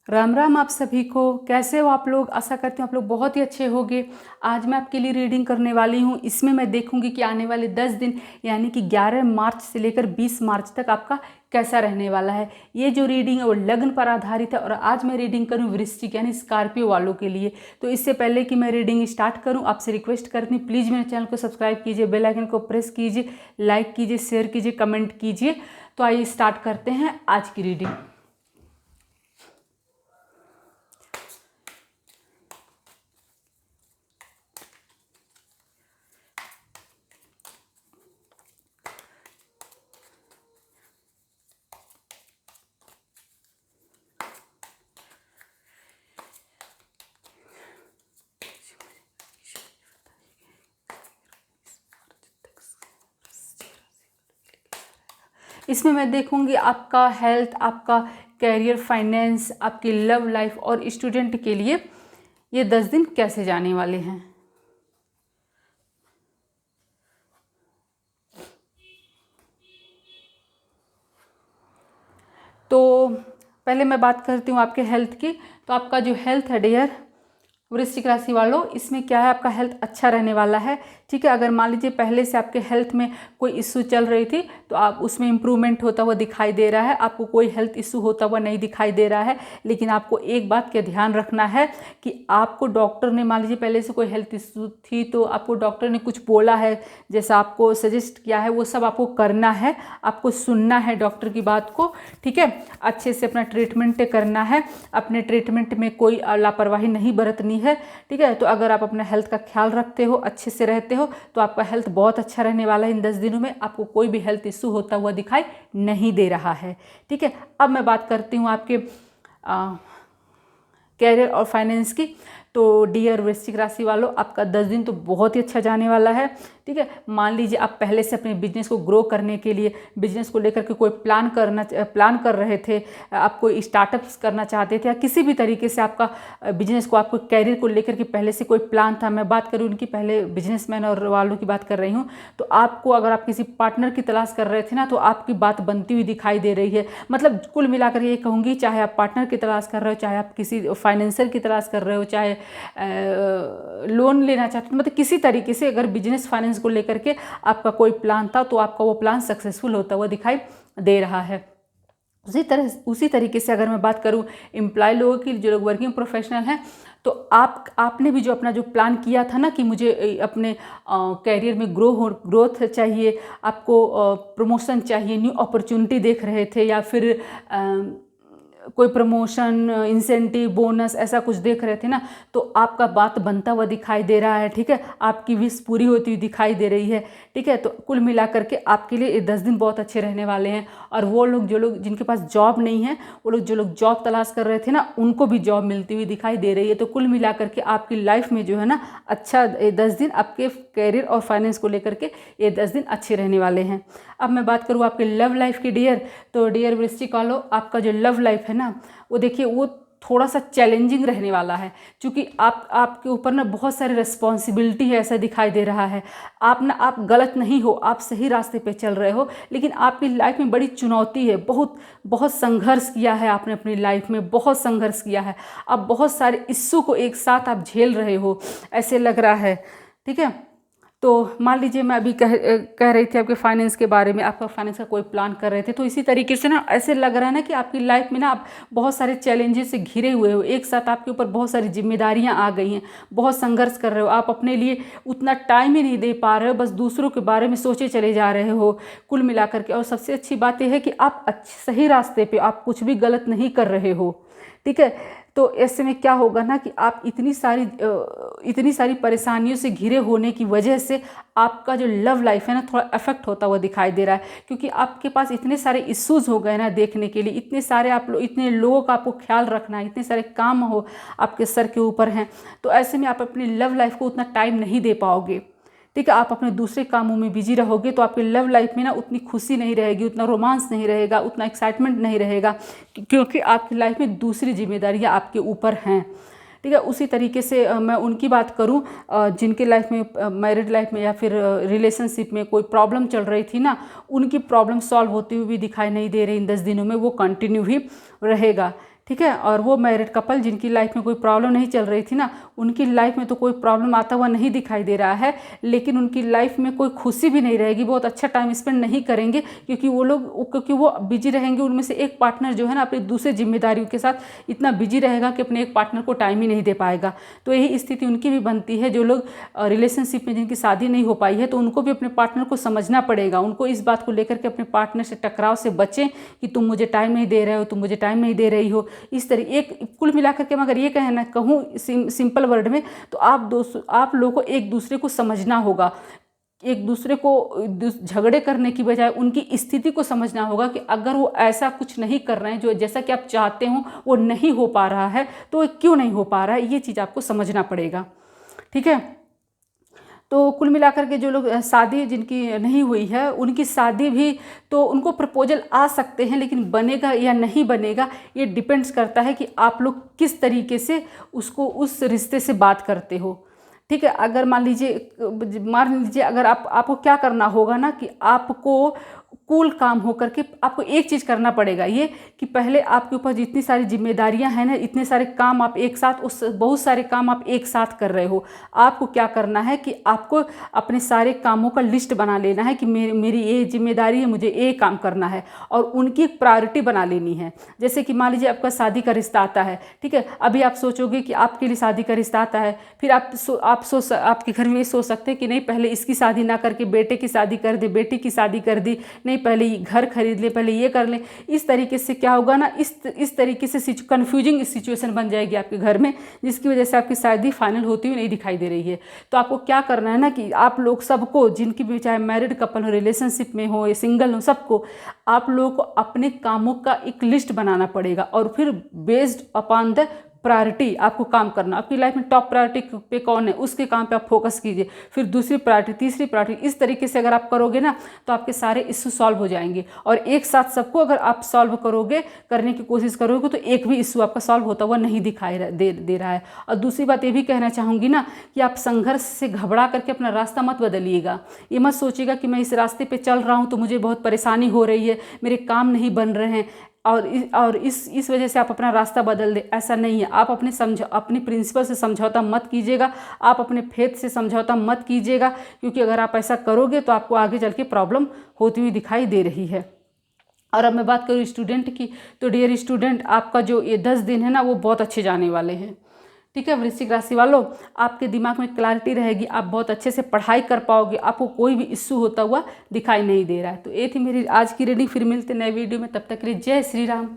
राम राम आप सभी को। कैसे हो आप लोग? आशा करती हूँ आप लोग बहुत ही अच्छे होंगे। आज मैं आपके लिए रीडिंग करने वाली हूँ। इसमें मैं देखूंगी कि आने वाले 10 दिन यानी कि 11 मार्च से लेकर 20 मार्च तक आपका कैसा रहने वाला है। ये जो रीडिंग है वो लग्न पर आधारित है और आज मैं रीडिंग करूँ वृश्चिक यानी स्कॉर्पियो वालों के लिए। तो इससे पहले कि मैं रीडिंग स्टार्ट करूँ आपसे रिक्वेस्ट करती हूँ, प्लीज़ मेरे चैनल को सब्सक्राइब कीजिए, बेल आइकन को प्रेस कीजिए, लाइक कीजिए, शेयर कीजिए, कमेंट कीजिए। तो आइए स्टार्ट करते हैं आज की रीडिंग। इसमें मैं देखूंगी आपका हेल्थ, आपका कैरियर, फाइनेंस, आपकी लव लाइफ और स्टूडेंट के लिए ये 10 दिन कैसे जाने वाले हैं। तो पहले मैं बात करती हूँ आपके हेल्थ की। तो आपका जो हेल्थ है डियर वृश्चिक राशि वालों, इसमें क्या है, आपका हेल्थ अच्छा रहने वाला है। ठीक है, अगर मान लीजिए पहले से आपके हेल्थ में कोई इश्यू चल रही थी तो आप उसमें इम्प्रूवमेंट होता हुआ दिखाई दे रहा है। आपको कोई हेल्थ इश्यू होता हुआ नहीं दिखाई दे रहा है। लेकिन आपको एक बात का ध्यान रखना है कि आपको डॉक्टर ने, मान लीजिए पहले से कोई हेल्थ इश्यू थी तो आपको डॉक्टर ने कुछ बोला है, जैसा आपको सजेस्ट किया है वो सब आपको करना है। आपको सुनना है डॉक्टर की बात को। ठीक है, अच्छे से अपना ट्रीटमेंट करना है। अपने ट्रीटमेंट में कोई लापरवाही नहीं बरतनी है। ठीक है, तो अगर आप अपना हेल्थ का ख्याल रखते हो, अच्छे से रहते हो तो आपका हेल्थ बहुत अच्छा रहने वाला है। इन 10 दिनों में आपको कोई भी हेल्थ इश्यू होता हुआ दिखाई नहीं दे रहा है। ठीक है, अब मैं बात करती हूँ आपके कैरियर और फाइनेंस की। तो डियर वृश्चिक राशि वालों, आपका 10 दिन तो बहुत ही अच्छा जाने वाला है। ठीक है, मान लीजिए आप पहले से अपने बिजनेस को ग्रो करने के लिए, बिजनेस को लेकर के कोई प्लान कर रहे थे, आप कोई स्टार्टअप्स करना चाहते थे या किसी भी तरीके से आपका बिजनेस को, आपको कैरियर को लेकर के पहले से कोई प्लान था। मैं बात करूँ उनकी, पहले बिजनेसमैन और वालों की बात कर रही हूँ। तो आपको, अगर आप किसी पार्टनर की तलाश कर रहे थे ना, तो आपकी बात बनती हुई दिखाई दे रही है। मतलब कुल मिलाकर ये कहूँगी, चाहे आप पार्टनर की तलाश कर रहे हो, चाहे आप किसी फाइनेंशियल की तलाश कर रहे हो, चाहे लोन लेना चाहते हो, मतलब किसी तरीके से अगर बिजनेस फाइनेंस को लेकर के आपका कोई प्लान था तो आपका वो प्लान सक्सेसफुल होता हुआ दिखाई दे रहा है। उसी तरीके से अगर मैं बात करूं एम्प्लॉय लोगों की, जो लोग वर्किंग प्रोफेशनल हैं, तो आपने भी जो अपना जो प्लान किया था ना कि मुझे अपने कैरियर में ग्रोथ चाहिए, आपको प्रमोशन चाहिए, न्यू अपॉर्चुनिटी देख रहे थे या फिर कोई प्रमोशन, इंसेंटिव, बोनस ऐसा कुछ देख रहे थे ना, तो आपका बात बनता हुआ दिखाई दे रहा है। ठीक है, आपकी विश पूरी होती हुई दिखाई दे रही है। ठीक है, तो कुल मिलाकर के आपके लिए ये 10 दिन बहुत अच्छे रहने वाले हैं। और वो लोग, जो लोग जिनके पास जॉब नहीं है, वो लोग, जो लोग जॉब तलाश कर रहे थे ना, उनको भी जॉब मिलती हुई दिखाई दे रही है। तो कुल मिलाकर के आपकी लाइफ में जो है ना, अच्छा 10 दिन आपके कैरियर और फाइनेंस को लेकर के ये 10 दिन अच्छे रहने वाले हैं। अब मैं बात करूँ आपके लव लाइफ की डियर, तो डियर वृश्चिक वालों, आपका जो लव लाइफ है ना, वो देखिए वो थोड़ा सा चैलेंजिंग रहने वाला है। क्योंकि आपके ऊपर ना बहुत सारी रिस्पॉन्सिबिलिटी है, ऐसा दिखाई दे रहा है। आप गलत नहीं हो, आप सही रास्ते पे चल रहे हो, लेकिन आपकी लाइफ में बड़ी चुनौती है। बहुत बहुत संघर्ष किया है आपने अपनी लाइफ में, बहुत संघर्ष किया है। आप बहुत सारे इश्यू को एक साथ आप झेल रहे हो, ऐसे लग रहा है। ठीक है, तो मान लीजिए मैं अभी कह रही थी आपके फाइनेंस के बारे में, आपका फाइनेंस का कोई प्लान कर रहे थे, तो इसी तरीके से ना ऐसे लग रहा है ना कि आपकी लाइफ में ना आप बहुत सारे चैलेंजेस से घिरे हुए हो। एक साथ आपके ऊपर बहुत सारी जिम्मेदारियां आ गई हैं, बहुत संघर्ष कर रहे हो, आप अपने लिए उतना टाइम ही नहीं दे पा रहे हो, बस दूसरों के बारे में सोचे चले जा रहे हो कुल मिलाकर के। और सबसे अच्छी बात यह है कि आप सही रास्ते पर, आप कुछ भी गलत नहीं कर रहे हो। ठीक है, तो ऐसे में क्या होगा ना कि आप इतनी सारी परेशानियों से घिरे होने की वजह से आपका जो लव लाइफ है ना, थोड़ा अफेक्ट होता हुआ दिखाई दे रहा है। क्योंकि आपके पास इतने सारे इश्यूज हो गए ना देखने के लिए, इतने लोगों का आपको ख्याल रखना है, इतने सारे काम हो आपके सर के ऊपर हैं। तो ऐसे में आप अपनी लव लाइफ को उतना टाइम नहीं दे पाओगे। ठीक है, आप अपने दूसरे कामों में बिजी रहोगे तो आपकी लव लाइफ में ना उतनी खुशी नहीं रहेगी, उतना रोमांस नहीं रहेगा, उतना एक्साइटमेंट नहीं रहेगा, क्योंकि आपकी लाइफ में दूसरी जिम्मेदारियां आपके ऊपर हैं। ठीक है, उसी तरीके से मैं उनकी बात करूं जिनके लाइफ में, मैरिड लाइफ में या फिर रिलेशनशिप में कोई प्रॉब्लम चल रही थी ना, उनकी प्रॉब्लम सॉल्व होती हुई भी दिखाई नहीं दे रही इन 10 दिनों में, वो कंटिन्यू ही रहेगा। ठीक है। और वो मैरिड कपल जिनकी लाइफ में कोई प्रॉब्लम नहीं चल रही थी ना, उनकी लाइफ में तो कोई प्रॉब्लम आता हुआ नहीं दिखाई दे रहा है, लेकिन उनकी लाइफ में कोई खुशी भी नहीं रहेगी, बहुत अच्छा टाइम स्पेंड नहीं करेंगे, क्योंकि वो बिजी रहेंगे। उनमें से एक पार्टनर जो है ना अपनी दूसरी जिम्मेदारियों के साथ इतना बिजी रहेगा कि अपने एक पार्टनर को टाइम ही नहीं दे पाएगा। तो यही स्थिति उनकी भी बनती है। जो लोग रिलेशनशिप में जिनकी शादी नहीं हो पाई है, तो उनको भी अपने पार्टनर को समझना पड़ेगा। उनको इस बात को लेकर के अपने पार्टनर से टकराव से बचें कि तुम मुझे टाइम नहीं दे रहे हो, तुम मुझे टाइम नहीं दे रही हो। इस तरह एक कुल मिलाकर के मैं अगर ये कहूँ सिंपल वर्ड में, तो आप लोगों को एक दूसरे को समझना होगा। एक दूसरे को झगड़े करने की बजाय उनकी स्थिति को समझना होगा कि अगर वो ऐसा कुछ नहीं कर रहे हैं जो जैसा कि आप चाहते हो वो नहीं हो पा रहा है, तो क्यों नहीं हो पा रहा है, ये चीज़ आपको समझना पड़ेगा। ठीक है। तो कुल मिलाकर के जो लोग शादी जिनकी नहीं हुई है, उनकी शादी भी तो उनको प्रपोजल आ सकते हैं, लेकिन बनेगा या नहीं बनेगा ये डिपेंड्स करता है कि आप लोग किस तरीके से उसको उस रिश्ते से बात करते हो। ठीक है। अगर मान लीजिए अगर आपको क्या करना होगा ना कि आपको कूल काम हो करके आपको एक चीज़ करना पड़ेगा, ये कि पहले आपके ऊपर जितनी सारी जिम्मेदारियां हैं ना, इतने सारे काम आप एक साथ बहुत सारे काम आप एक साथ कर रहे हो। आपको क्या करना है कि आपको अपने सारे कामों का लिस्ट बना लेना है कि मेरी ये जिम्मेदारी है, मुझे ये काम करना है, और उनकी एक प्रायोरिटी बना लेनी है। जैसे कि मान लीजिए आपका शादी का रिश्ता आता है, ठीक है। अभी आप सोचोगे कि आपके लिए शादी का रिश्ता आता है, फिर आपके घर में ये सोच सकते हैं कि नहीं पहले इसकी शादी ना करके बेटे की शादी कर दे, बेटी की शादी कर दी, नहीं पहले घर खरीद ले, पहले ये कर ले। इस तरीके से क्या होगा ना, इस तरीके से कन्फ्यूजिंग सिचुएशन बन जाएगी आपके घर में, जिसकी वजह से आपकी शादी फाइनल होती हुई नहीं दिखाई दे रही है। तो आपको क्या करना है ना कि आप लोग सबको, जिनकी भी चाहे मैरिड कपल हो, रिलेशनशिप में हो या सिंगल हो, सबको आप लोगों को अपने कामों का एक लिस्ट बनाना पड़ेगा, और फिर बेस्ड अपॉन द प्रायोरिटी आपको काम करना। आपकी लाइफ में टॉप प्रायोरिटी पे कौन है, उसके काम पे आप फोकस कीजिए, फिर दूसरी प्रायोरिटी, तीसरी प्रायोरिटी। इस तरीके से अगर आप करोगे ना, तो आपके सारे इश्यू सॉल्व हो जाएंगे। और एक साथ सबको अगर आप सॉल्व करने की कोशिश करोगे, तो एक भी इश्यू आपका सॉल्व होता हुआ नहीं दिखाई दे रहा है। और दूसरी बात ये भी कहना चाहूँगी ना कि आप संघर्ष से घबरा करके अपना रास्ता मत बदलिएगा। ये मत सोचिएगा कि मैं इस रास्ते पर चल रहा हूँ तो मुझे बहुत परेशानी हो रही है, मेरे काम नहीं बन रहे हैं, और इस वजह से आप अपना रास्ता बदल दे। ऐसा नहीं है। आप अपनी प्रिंसिपल से समझौता मत कीजिएगा, आप अपने फेथ से समझौता मत कीजिएगा, क्योंकि अगर आप ऐसा करोगे तो आपको आगे चल के प्रॉब्लम होती हुई दिखाई दे रही है। और अब मैं बात करूँ स्टूडेंट की, तो डियर स्टूडेंट, आपका जो ये 10 दिन है ना, वो बहुत अच्छे जाने वाले हैं। ठीक है। वृश्चिक राशि वालों, आपके दिमाग में क्लैरिटी रहेगी, आप बहुत अच्छे से पढ़ाई कर पाओगे, आपको कोई भी इश्यू होता हुआ दिखाई नहीं दे रहा है। तो ये थी मेरी आज की रीडिंग। फिर मिलते नए वीडियो में, तब तक के लिए जय श्री राम।